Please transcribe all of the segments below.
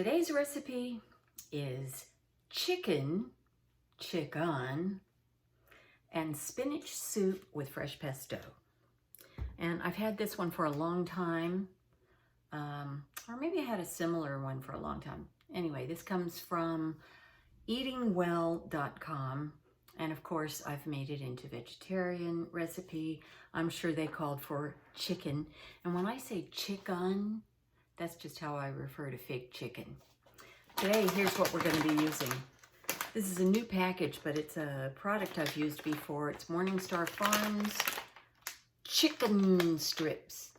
Today's recipe is chicken, and spinach soup with fresh pesto. And I've had this one for a long time, or maybe I had a similar one for a long time. Anyway, this comes from eatingwell.com. And of course, I've made it into vegetarian recipe. I'm sure they called for chicken. And when I say chicken, that's just how I refer to fake chicken. Today, here's what we're going to be using. This is a new package, but it's a product I've used before. It's Morningstar Farms chicken strips.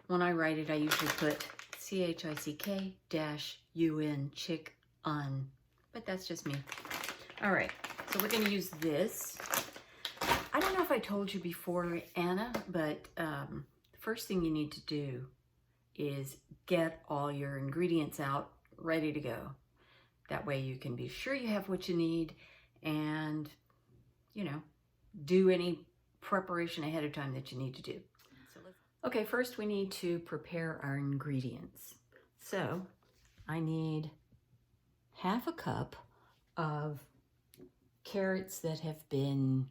When I write it, I usually put CHICK-UN, chick-un. But that's just me. All right, so we're going to use this. I don't know if I told you before, Anna, but the first thing you need to do is get all your ingredients out, ready to go. That way you can be sure you have what you need and, you know, do any preparation ahead of time that you need to do. Okay, first we need to prepare our ingredients. So I need half a cup of carrots that have been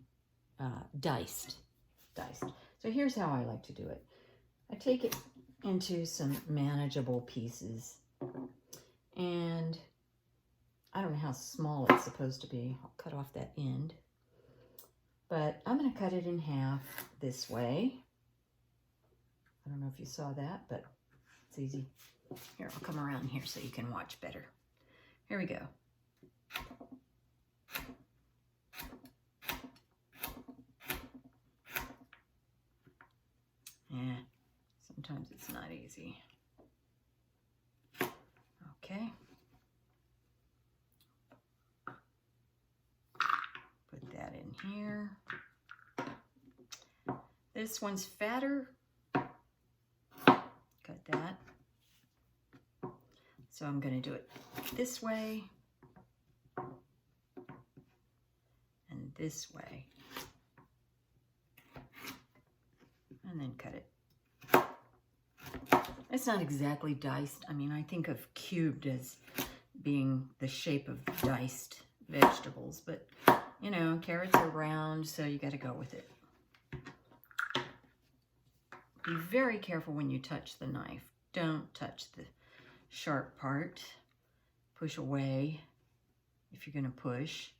diced. So here's how I like to do it. I take it into some manageable pieces, and I don't know how small it's supposed to be. I'll cut off that end, but I'm going to cut it in half this way. I don't know if you saw that, but it's easy. Here, I'll come around here so you can watch better. Here we go. Yeah, sometimes it's not easy. Okay. Put that in here. This one's fatter. Cut that. So I'm going to do it this way and this way. And then cut it. It's not exactly diced. I mean, I think of cubed as being the shape of diced vegetables, but you know, carrots are round, so you got to go with it. Be very careful when you touch the knife. Don't touch the sharp part. Push away if you're going to push.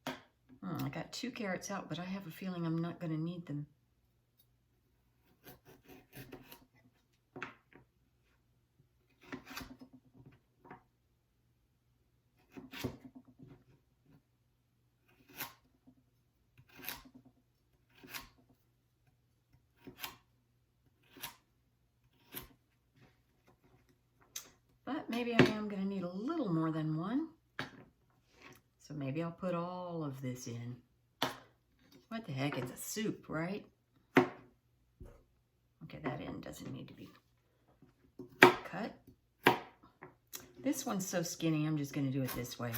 I got 2 carrots out, but I have a feeling I'm not going to need them. But maybe I am going to need a little more than one. So maybe I'll put all of this in. What the heck? It's a soup, right? Okay, that end doesn't need to be cut. This one's so skinny, I'm just going to do it this way.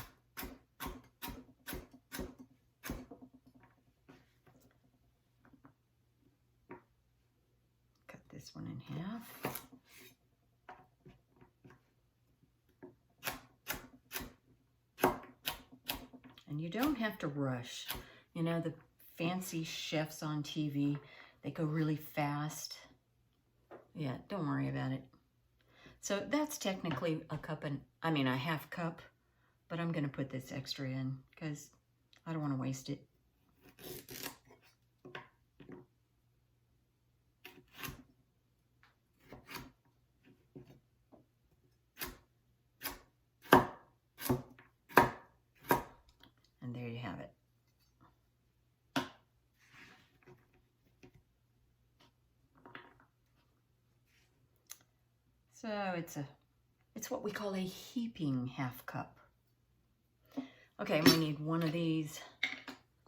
Cut this one in half. And you don't have to rush. You know, the fancy chefs on TV, they go really fast. Yeah, don't worry about it. So that's technically a half cup, but I'm going to put this extra in because I don't want to waste it. And there you have it. So it's what we call a heaping half cup. Okay, we need one of these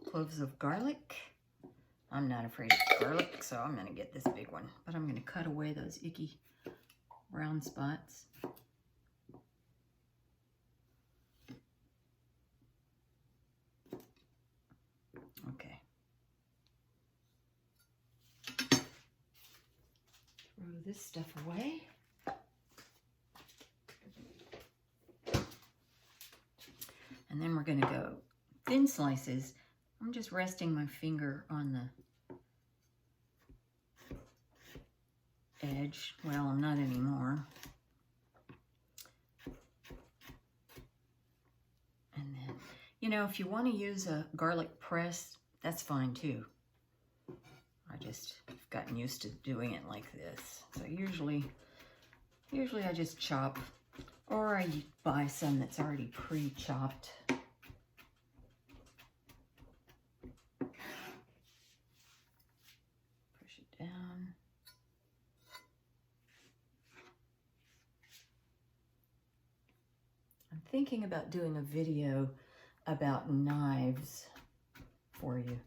cloves of garlic. I'm not afraid of garlic, so I'm going to get this big one. But I'm going to cut away those icky brown spots. Okay. Throw this stuff away. And then we're going to go thin slices. I'm just resting my finger on the edge. Well, I'm not anymore. And then, you know, if you want to use a garlic press, that's fine too. I just have gotten used to doing it like this. So usually I just chop, or I buy some that's already pre-chopped. Push it down. I'm thinking about doing a video about knives for you,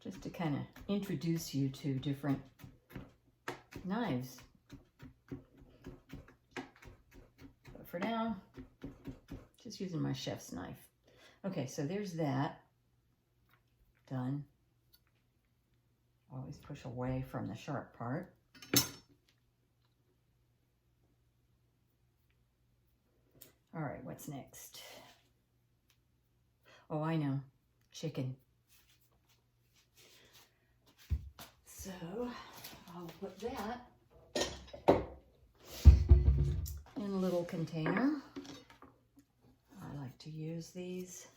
just to kind of introduce you to different knives. But for now, just using my chef's knife. Okay, so there's that done. Always push away from the sharp part. All right, what's next? Oh, I know, chicken. So I'll put that in a little container. I like to use these.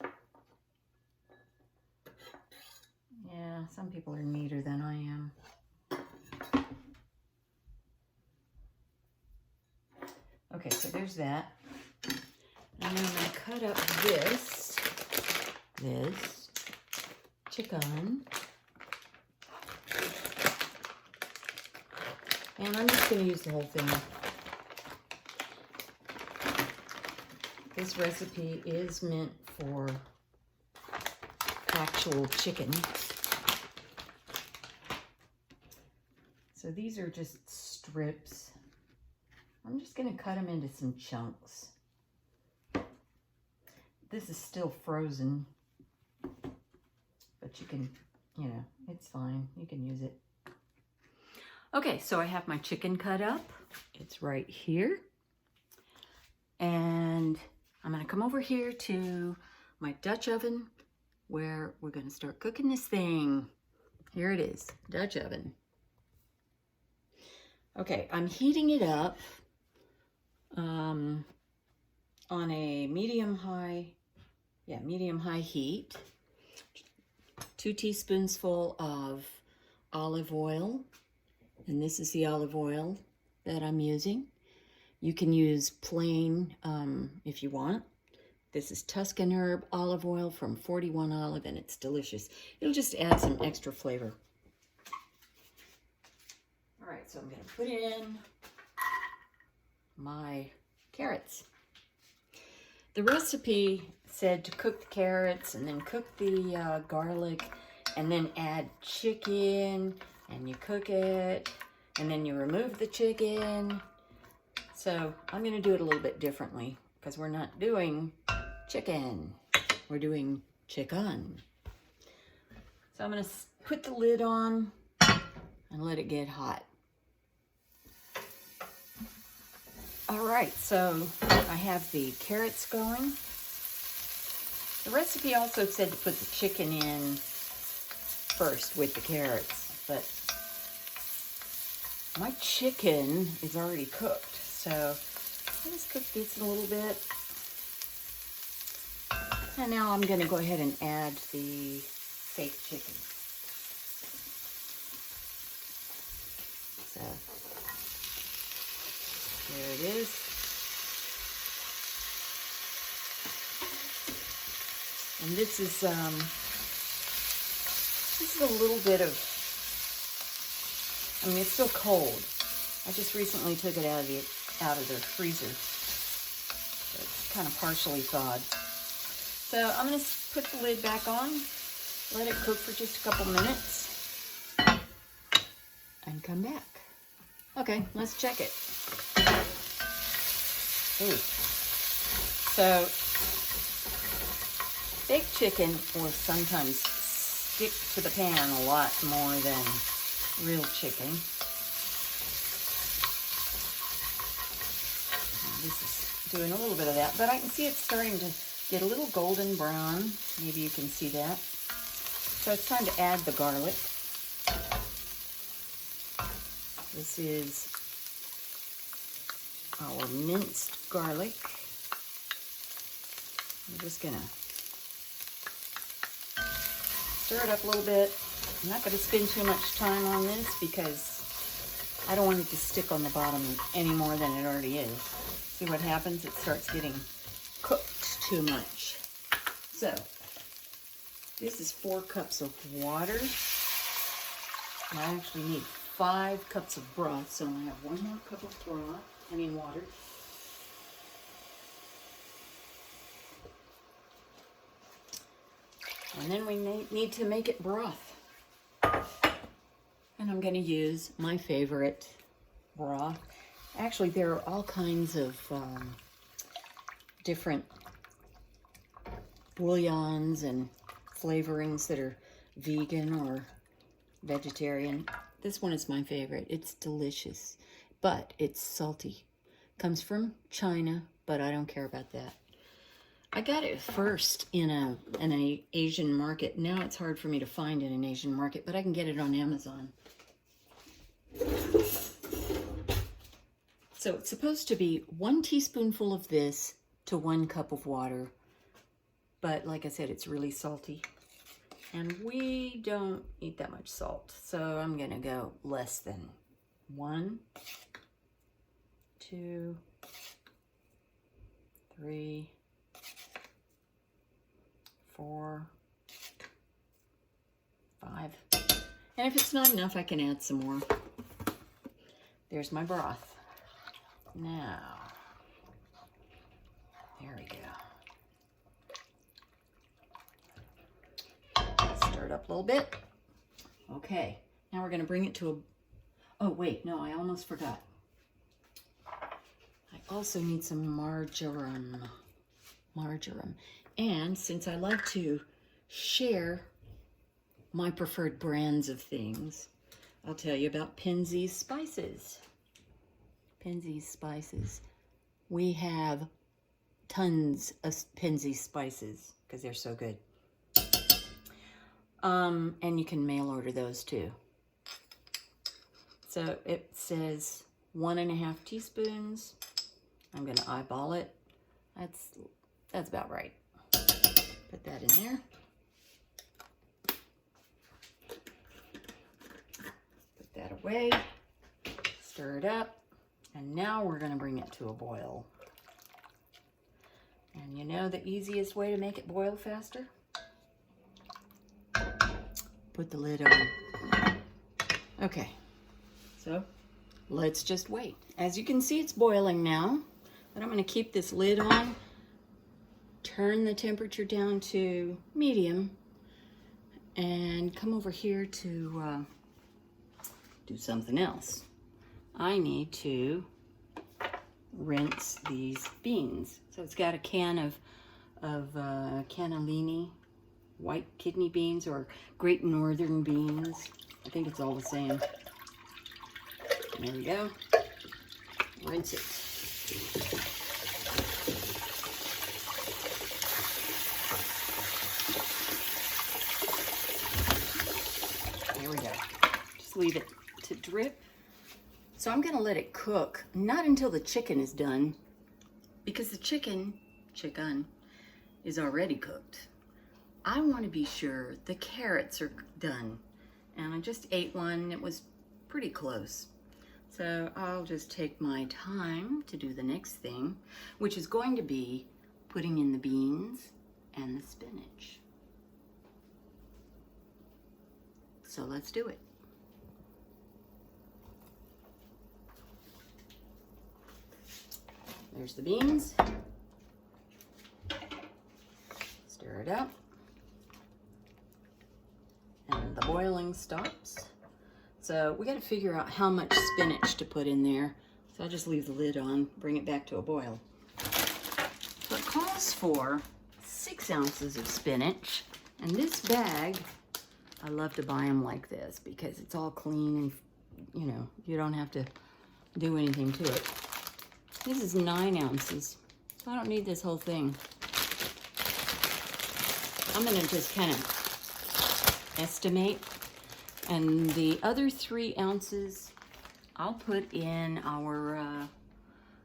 Yeah, some people are neater than I am. Okay, so there's that. And then I'm going to cut up this chicken. And I'm just going to use the whole thing. This recipe is meant for actual chicken. So these are just strips. I'm just going to cut them into some chunks. This is still frozen, but you can, you know, it's fine. You can use it. Okay, so I have my chicken cut up. It's right here. And I'm going to come over here to my Dutch oven where we're going to start cooking this thing. Here it is, Dutch oven. Okay, I'm heating it up on a medium-high heat. 2 teaspoonsful of olive oil. And this is the olive oil that I'm using. You can use plain if you want. This is Tuscan herb olive oil from 41 Olive, and it's delicious. It'll just add some extra flavor. All right, so I'm going to put in my carrots. The recipe said to cook the carrots and then cook the garlic and then add chicken, and you cook it and then you remove the chicken. So I'm going to do it a little bit differently because we're not doing chicken. We're doing chicken. So I'm going to put the lid on and let it get hot. All right, so I have the carrots going. The recipe also said to put the chicken in first with the carrots, but my chicken is already cooked, so I'll just cook this a little bit. And now I'm going to go ahead and add the baked chicken. So there it is. And this is a little bit of, I mean, it's still cold. I just recently took it out of the freezer. So it's kind of partially thawed. So I'm going to put the lid back on, let it cook for just a couple minutes, and come back. Okay, let's check it. Ooh. So baked chicken will sometimes stick to the pan a lot more than real chicken. This is doing a little bit of that, but I can see it's starting to get a little golden brown. Maybe you can see that. So it's time to add the garlic. This is our minced garlic. I'm just gonna stir it up a little bit. I'm not gonna spend too much time on this because I don't want it to stick on the bottom any more than it already is. See what happens? It starts getting cooked too much. So, this is 4 cups of water. I actually need 5 cups of broth, so I have 1 more cup of water. And then we need to make it broth. And I'm going to use my favorite broth. Actually, there are all kinds of different bouillons and flavorings that are vegan or vegetarian. This one is my favorite. It's delicious, but it's salty. Comes from China, but I don't care about that. I got it first in an Asian market. Now it's hard for me to find in an Asian market, but I can get it on Amazon. So it's supposed to be 1 teaspoonful of this to 1 cup of water. But like I said, it's really salty. And we don't eat that much salt. So I'm going to go less than 1, 2, 3, 4, 5. And if it's not enough, I can add some more. There's my broth. Now, there we go. Stir it up a little bit. Okay, now we're going to bring it to a... Oh, wait, no, I almost forgot. I also need some marjoram. And since I like to share my preferred brands of things, I'll tell you about Penzeys spices. Penzeys spices. We have tons of Penzeys spices because they're so good. And you can mail order those too. So it says 1.5 teaspoons. I'm going to eyeball it. That's about right. Put that in there. Put that away. Stir it up. And now we're going to bring it to a boil. And you know the easiest way to make it boil faster? Put the lid on. Okay, so let's just wait. As you can see, it's boiling now, but I'm going to keep this lid on, turn the temperature down to medium, and come over here to do something else. I need to rinse these beans. So it's got a can of cannellini, white kidney beans, or great northern beans. I think it's all the same. There we go. Rinse it. There we go. Just leave it to drip. So I'm going to let it cook, not until the chicken is done, because the chicken is already cooked. I want to be sure the carrots are done. And I just ate one. It was pretty close. So I'll just take my time to do the next thing, which is going to be putting in the beans and the spinach. So let's do it. There's the beans. Stir it up. And the boiling stops. So we got to figure out how much spinach to put in there. So I'll just leave the lid on, bring it back to a boil. So it calls for 6 ounces of spinach. And this bag, I love to buy them like this because it's all clean and, you know, you don't have to do anything to it. This is 9 ounces, so I don't need this whole thing. I'm gonna just kind of estimate. And the other 3 ounces, I'll put in our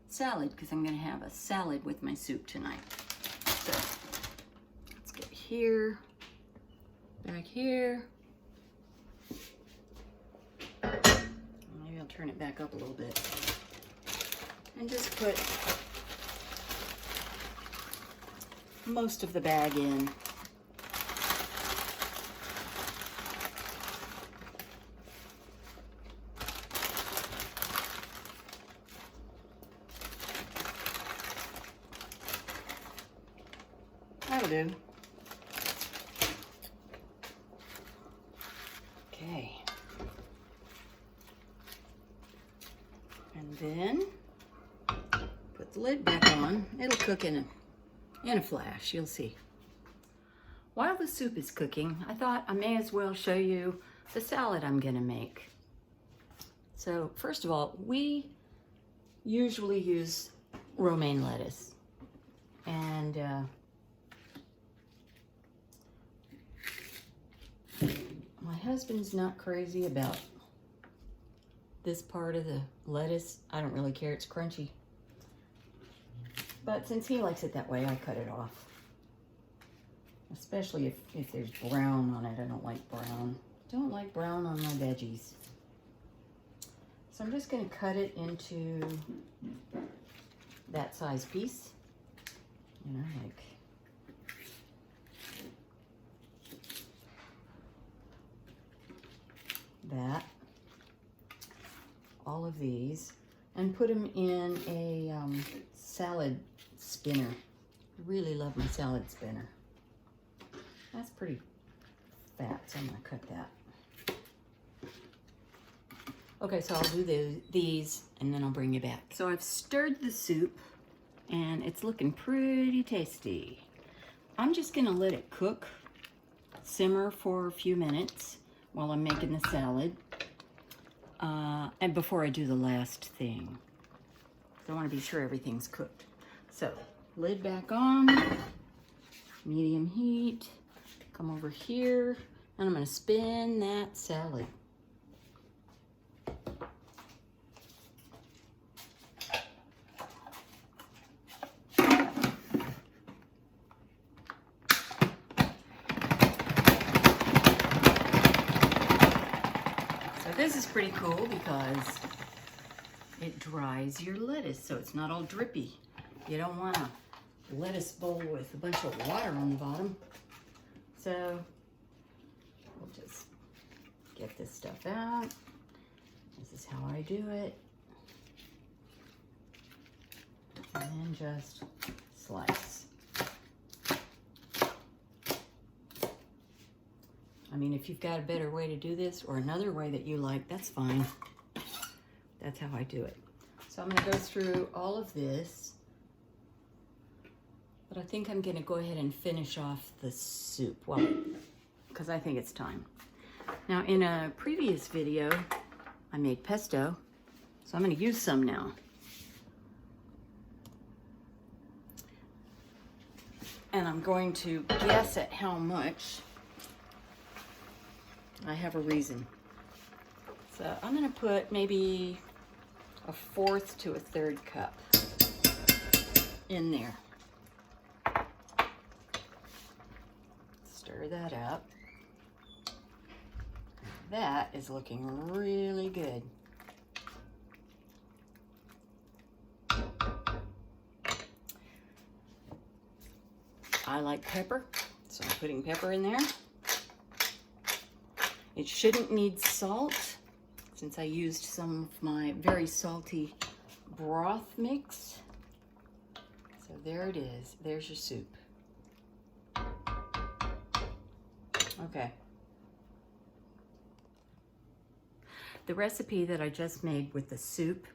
salad, because I'm gonna have a salad with my soup tonight. So let's get here, back here. Maybe I'll turn it back up a little bit. And just put most of the bag in. That'll do. Okay. And then put the lid back on. It'll cook in a flash, you'll see. While the soup is cooking, I thought I may as well show you the salad I'm gonna make. So first of all, we usually use romaine lettuce. And my husband's not crazy about this part of the lettuce. I don't really care, it's crunchy. But since he likes it that way, I cut it off. Especially if there's brown on it. I don't like brown. Don't like brown on my veggies. So I'm just gonna cut it into that size piece. You know, like that. All of these. And put them in a salad spinner. I really love my salad spinner. That's pretty fat, so I'm gonna cut that. Okay, so I'll do these and then I'll bring you back. So I've stirred the soup and it's looking pretty tasty. I'm just gonna let it cook, simmer for a few minutes while I'm making the salad. And before I do the last thing. I want to be sure everything's cooked. So, lid back on, medium heat, come over here, and I'm going to spin that salad. So this is pretty cool because it dries your lettuce, so it's not all drippy. You don't want a lettuce bowl with a bunch of water on the bottom. So we'll just get this stuff out. This is how I do it. And then just slice. I mean, if you've got a better way to do this or another way that you like, that's fine. That's how I do it. So I'm gonna go through all of this, but I think I'm gonna go ahead and finish off the soup, well, because I think it's time. Now, in a previous video, I made pesto, so I'm gonna use some now. And I'm going to guess at how much. I have a reason. So I'm gonna put maybe 1/4 to 1/3 cup in there. Stir that up. That is looking really good. I like pepper, so I'm putting pepper in there. It shouldn't need salt, since I used some of my very salty broth mix. So there it is. There's your soup. Okay. The recipe that I just made with the soup,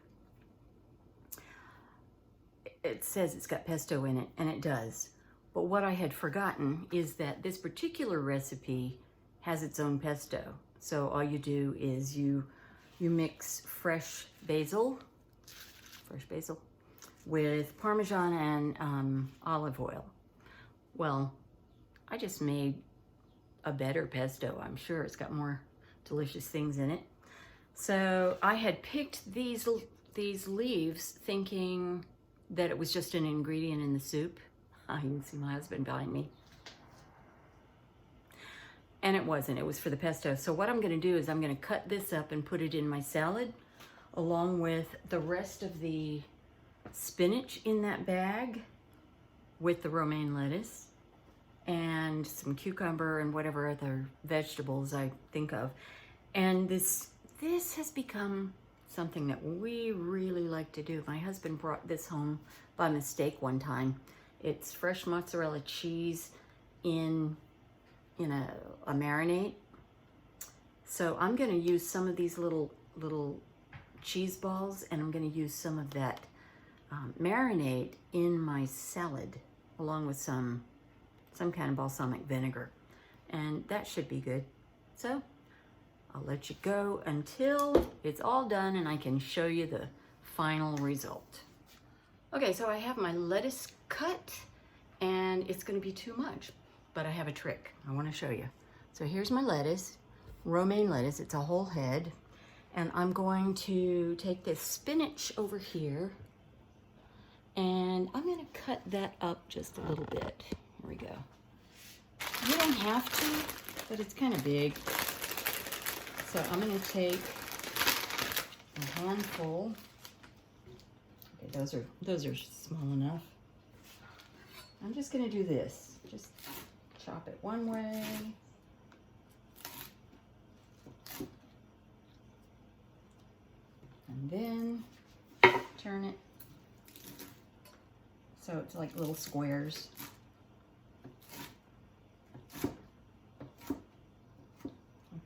it says it's got pesto in it, and it does. But what I had forgotten is that this particular recipe has its own pesto. So all you do is you mix fresh basil with Parmesan and olive oil. Well, I just made a better pesto. I'm sure it's got more delicious things in it. So I had picked these leaves thinking that it was just an ingredient in the soup. You can see my husband behind me. And it wasn't, it was for the pesto. So what I'm gonna do is I'm gonna cut this up and put it in my salad along with the rest of the spinach in that bag with the romaine lettuce and some cucumber and whatever other vegetables I think of. And this has become something that we really like to do. My husband brought this home by mistake one time. It's fresh mozzarella cheese in a marinade. So I'm gonna use some of these little cheese balls, and I'm gonna use some of that marinade in my salad along with some kind of balsamic vinegar. And that should be good. So I'll let you go until it's all done and I can show you the final result. Okay, so I have my lettuce cut, and it's gonna be too much, but I have a trick I wanna show you. So here's my lettuce, romaine lettuce, it's a whole head, and I'm going to take this spinach over here, and I'm gonna cut that up just a little bit. Here we go. You don't have to, but it's kind of big. So I'm gonna take a handful. Okay, those are small enough. I'm just gonna do this. Just chop it one way. And then turn it so it's like little squares.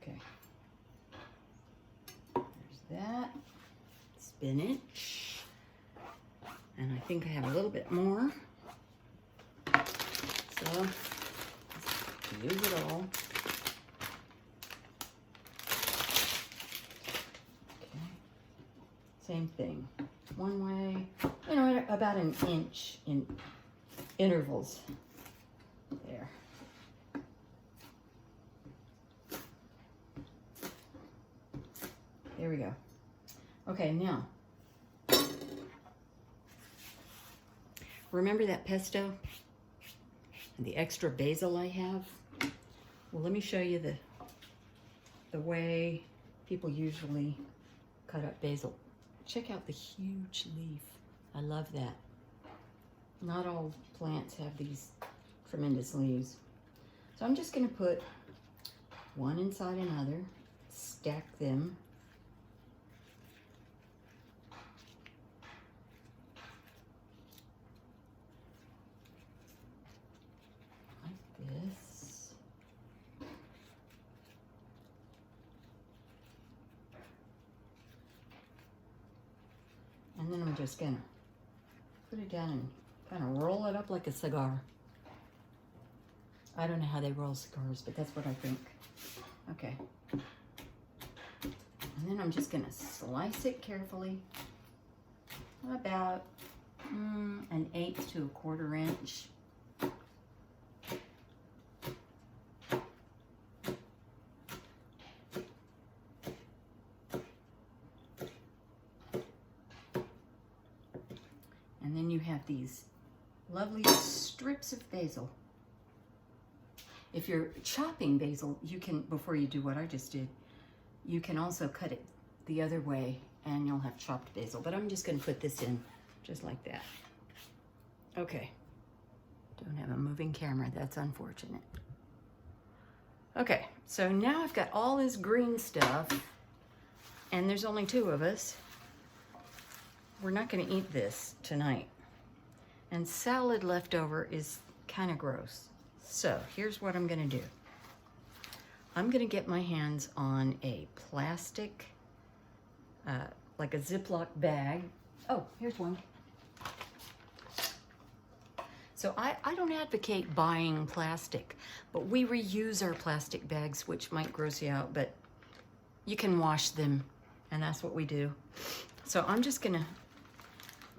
Okay. There's that. Spinach. And I think I have a little bit more. So use it all. Okay. Same thing. One way, you know, about an inch in intervals. There. There we go. Okay, now, remember that pesto and the extra basil I have? Well, let me show you the way people usually cut up basil. Check out the huge leaf. I love that. Not all plants have these tremendous leaves. So I'm just gonna put one inside another, stack them. Like this. And then I'm just gonna put it down and kind of roll it up like a cigar. I don't know how they roll cigars, but that's what I think. Okay. And then I'm just gonna slice it carefully, about an 1/8 to 1/4 inch. And then you have these lovely strips of basil. If you're chopping basil, you can, before you do what I just did, you can also cut it the other way and you'll have chopped basil. But I'm just gonna put this in just like that. Okay, don't have a moving camera, that's unfortunate. Okay, so now I've got all this green stuff, and there's only 2 of us. We're not gonna eat this tonight. And salad leftover is kind of gross. So here's what I'm gonna do. I'm gonna get my hands on a plastic, like a Ziploc bag. Oh, here's one. So I don't advocate buying plastic, but we reuse our plastic bags, which might gross you out, but you can wash them, and that's what we do. So I'm just gonna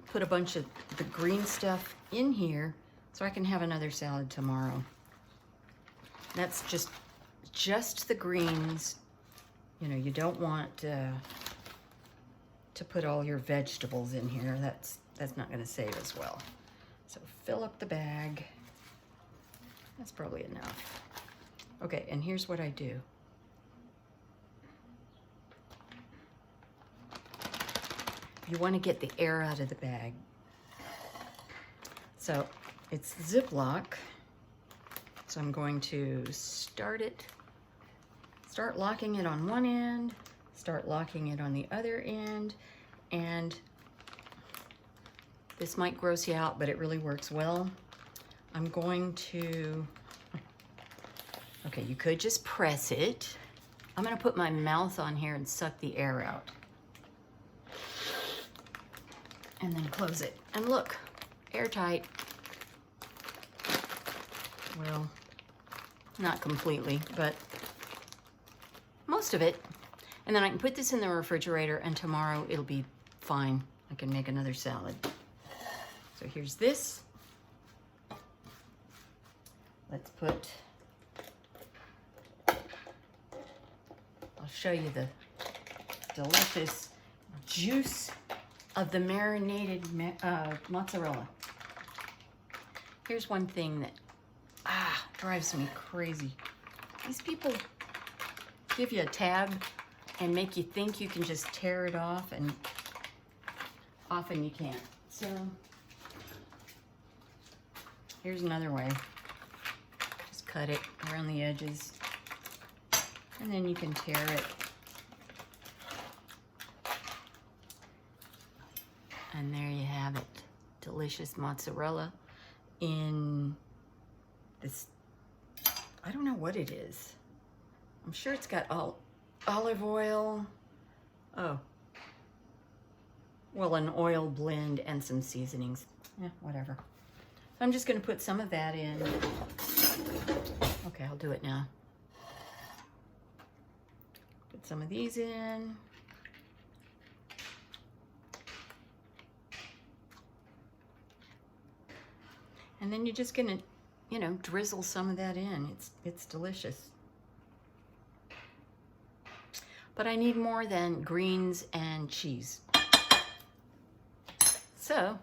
put a bunch of the green stuff in here so I can have another salad tomorrow. That's just the greens. You know, you don't want to put all your vegetables in here. That's not going to save as well. So fill up the bag. That's probably enough. Okay, and here's what I do. You want to get the air out of the bag. So it's Ziploc. So I'm going to start locking it on one end, start locking it on the other end, and this might gross you out, but it really works well. I'm going to, okay, you could just press it. I'm gonna put my mouth on here and suck the air out. And then close it. And look, airtight. Well, not completely, but most of it. And then I can put this in the refrigerator and tomorrow it'll be fine. I can make another salad. So here's this. Let's put, I'll show you the delicious juice of the marinated mozzarella. Here's one thing that drives me crazy. These people give you a tab and make you think you can just tear it off, and often you can't. So here's another way. Just cut it around the edges and then you can tear it. And there you have it. Delicious mozzarella in this, I don't know what it is. I'm sure it's got olive oil. Oh, well, an oil blend and some seasonings. Yeah, whatever. So I'm just gonna put some of that in. Okay, I'll do it now. Put some of these in. And then you're just gonna, you know, drizzle some of that in. It's delicious. But I need more than greens and cheese. So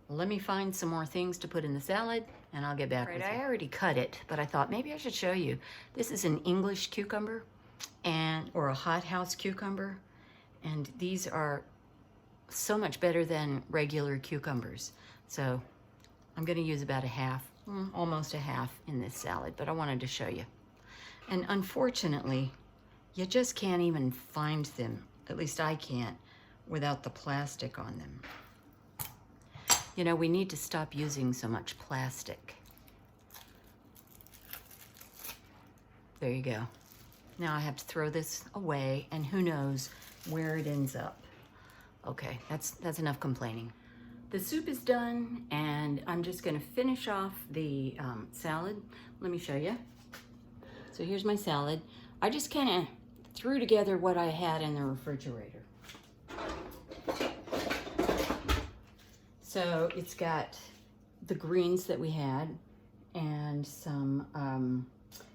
let me find some more things to put in the salad and I'll get back with you. I already cut it, but I thought maybe I should show you. This is an English cucumber or a hothouse cucumber. And these are so much better than regular cucumbers. So I'm gonna use about a half, almost a half in this salad, but I wanted to show you. And unfortunately, you just can't even find them, at least I can't, without the plastic on them. You know, we need to stop using so much plastic. There you go. Now I have to throw this away and who knows where it ends up. Okay, that's enough complaining. The soup is done and I'm just gonna finish off the salad. Let me show you. So here's my salad. I just kind of threw together what I had in the refrigerator. So it's got the greens that we had and some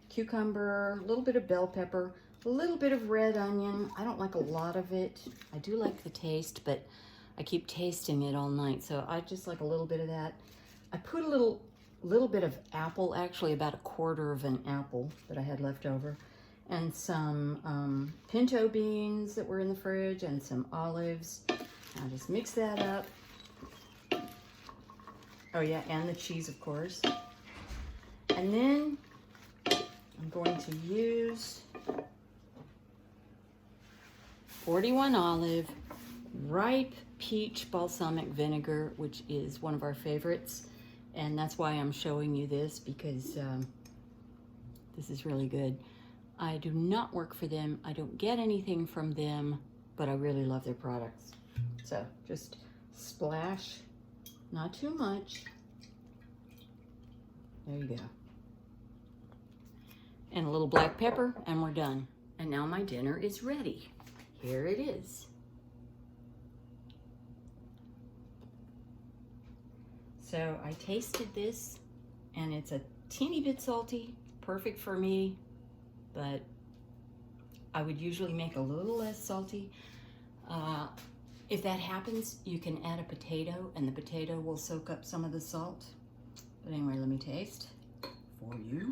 cucumber, a little bit of bell pepper, a little bit of red onion. I don't like a lot of it. I do like the taste, but I keep tasting it all night, so I just like a little bit of that. I put a little bit of apple, actually about a quarter of an apple that I had left over, and some pinto beans that were in the fridge, and some olives. I'll just mix that up. Oh yeah, and the cheese, of course. And then I'm going to use 41 olive, ripe peach balsamic vinegar, which is one of our favorites. And that's why I'm showing you this, because this is really good. I do not work for them. I don't get anything from them, but I really love their products. So just splash, not too much. There you go. And a little black pepper, and we're done. And now my dinner is ready. Here it is. So I tasted this, and it's a teeny bit salty, perfect for me, but I would usually make a little less salty. If that happens, you can add a potato, and the potato will soak up some of the salt. But anyway, let me taste for you.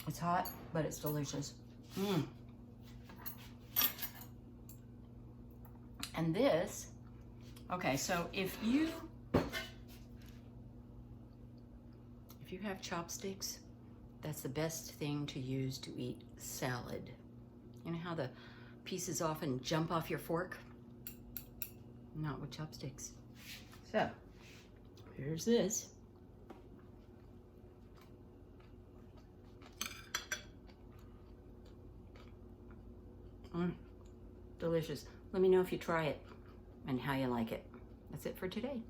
It's hot, but it's delicious. And this, okay, so if you have chopsticks, that's the best thing to use to eat salad. You know how the pieces often jump off your fork? Not with chopsticks. So, here's this. Delicious. Let me know if you try it and how you like it. That's it for today.